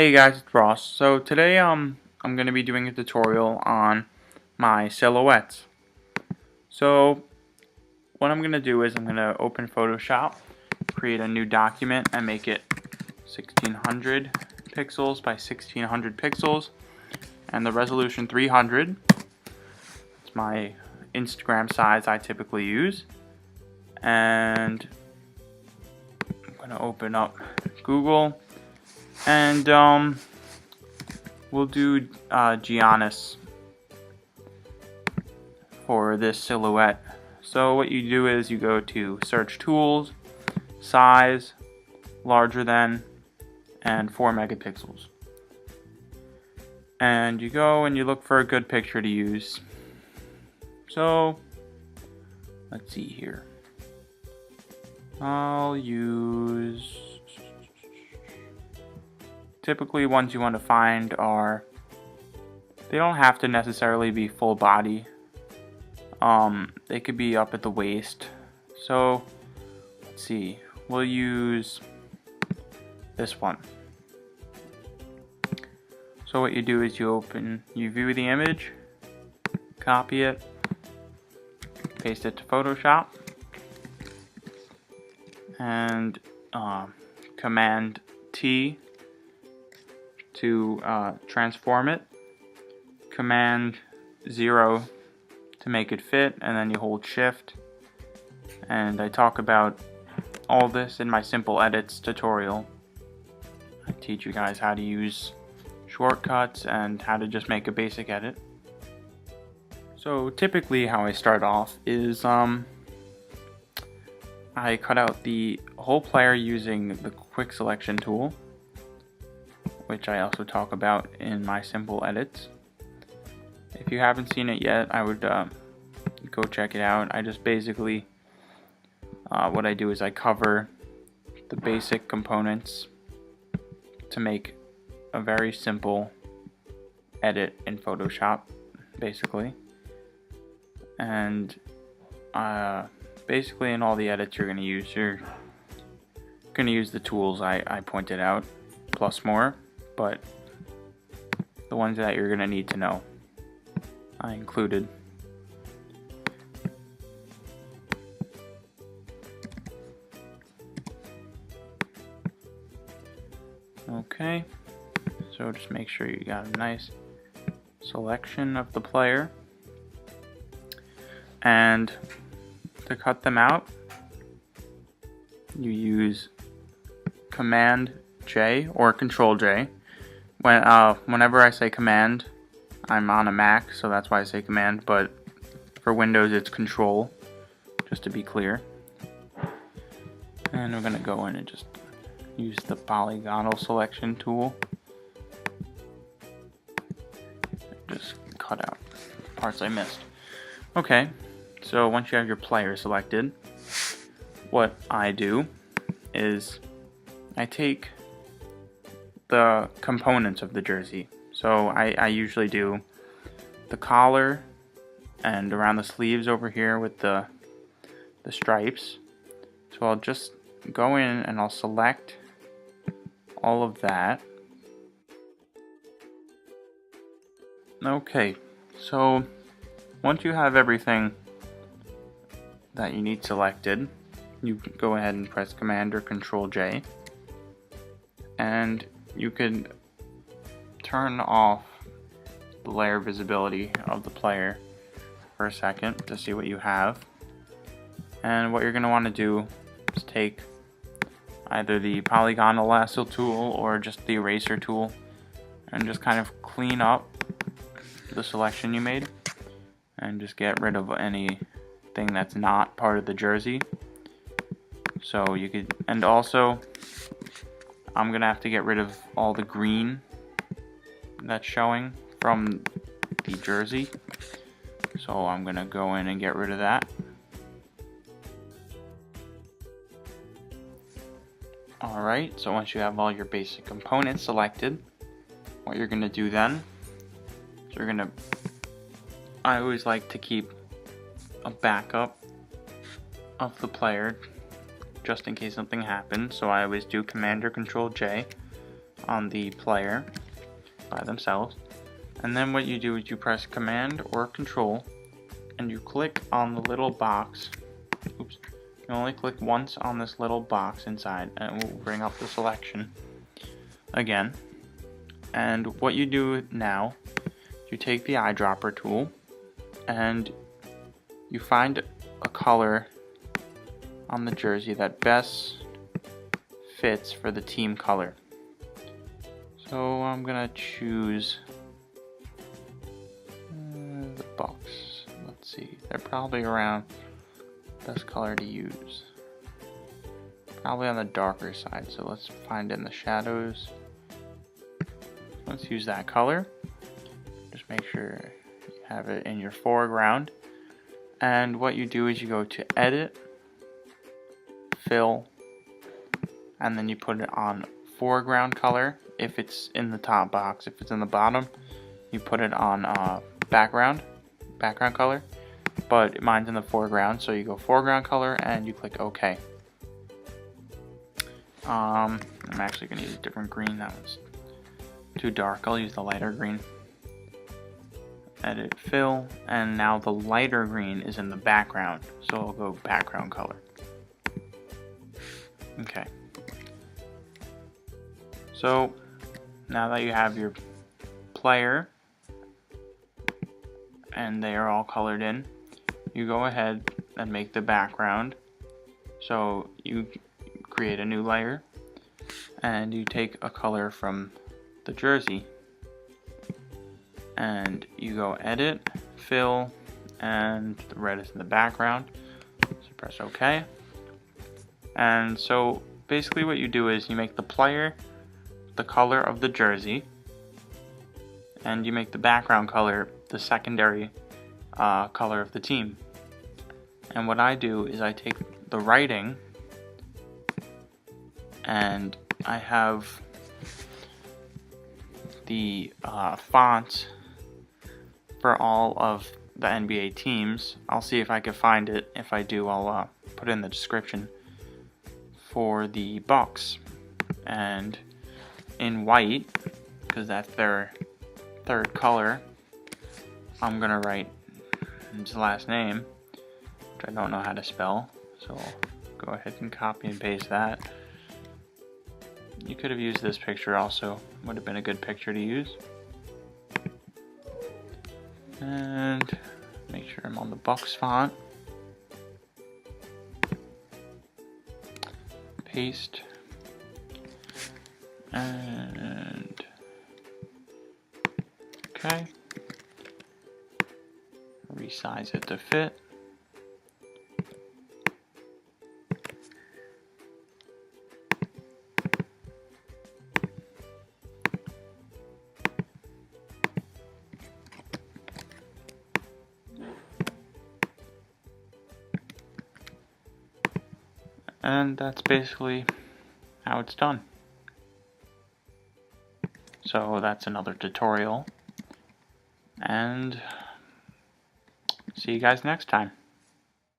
Hey guys, it's Ross. So today I'm going to be doing a tutorial on my silhouettes. So what I'm going to do is I'm going to open Photoshop, create a new document and make it 1600 pixels by 1600 pixels and the resolution 300. It's my Instagram size I typically use. And I'm going to open up Google and we'll do Giannis for this silhouette. So what you do is you go to search tools, size, larger than, and 4 megapixels. And you go and you look for a good picture to use. So let's see here. I'll use, typically ones you want to find are, they don't have to necessarily be full body. They could be up at the waist. So let's see, we'll use this one. So what you do is you view the image, copy it, paste it to Photoshop, and Command T to transform it, Command 0 to make it fit, and then you hold Shift. And I talk about all this in my Simple Edits tutorial. I teach you guys how to use shortcuts and how to just make a basic edit. So typically how I start off is I cut out the whole player using the quick selection tool, which I also talk about in my Simple Edits. If you haven't seen it yet, I would go check it out. I just basically, what I do is I cover the basic components to make a very simple edit in Photoshop, basically. And basically in all the edits you're going to use the tools I pointed out, plus more, but the ones that you're going to need to know I included. Okay, so just make sure you got a nice selection of the player. And to cut them out, you use Command J or Control J. Whenever I say Command, I'm on a Mac, so that's why I say Command, but for Windows it's Control, just to be clear. And we're going to go in and just use the polygonal selection tool. Just cut out parts I missed. Okay, so once you have your player selected, what I do is I take the components of the jersey. So I usually do the collar and around the sleeves over here with the stripes. So I'll just go in and I'll select all of that. Okay, so once you have everything that you need selected, you go ahead and press Command or Control J, and you can turn off the layer visibility of the player for a second to see what you have. And what you're going to want to do is take either the polygonal lasso tool or just the eraser tool and just kind of clean up the selection you made and just get rid of anything that's not part of the jersey. So you could, and also I'm gonna have to get rid of all the green that's showing from the jersey, so I'm gonna go in and get rid of that. Alright, so once you have all your basic components selected, what you're gonna do then is I always like to keep a backup of the player just in case something happens, so I always do Command or Control J. on the player by themselves. And then what you do is you press Command or Control and you click on the little box. Oops. You only click once on this little box inside and it will bring up the selection again. And what you do now, you take the eyedropper tool and you find a color on the jersey that best fits for the team color. So I'm gonna choose the Bucks. Let's see, they're probably around best color to use. Probably on the darker side, so let's find in the shadows. Let's use that color. Just make sure you have it in your foreground. And what you do is you go to Edit, Fill, and then you put it on foreground color if it's in the top box. If it's in the bottom, you put it on background color. But mine's in the foreground, so you go foreground color and you click OK. I'm actually going to use a different green. That one's too dark. I'll use the lighter green. Edit, Fill, and now the lighter green is in the background, so I'll go background color. Okay. So now that you have your player and they are all colored in, you go ahead and make the background. So you create a new layer and you take a color from the jersey and you go Edit, Fill, and the red is in the background. So press OK. And so basically what you do is you make the player the color of the jersey and you make the background color the secondary color of the team. And what I do is I take the writing and I have the fonts for all of the NBA teams. I'll see if I can find it. If I do, I'll put it in the description. For the Bucks, and in white, because that's their third color, I'm gonna write his last name, which I don't know how to spell, so I'll go ahead and copy and paste that. You could have used this picture also, would have been a good picture to use. And make sure I'm on the Bucks font. Paste. And okay. Resize it to fit. And that's basically how it's done. So that's another tutorial. And see you guys next time.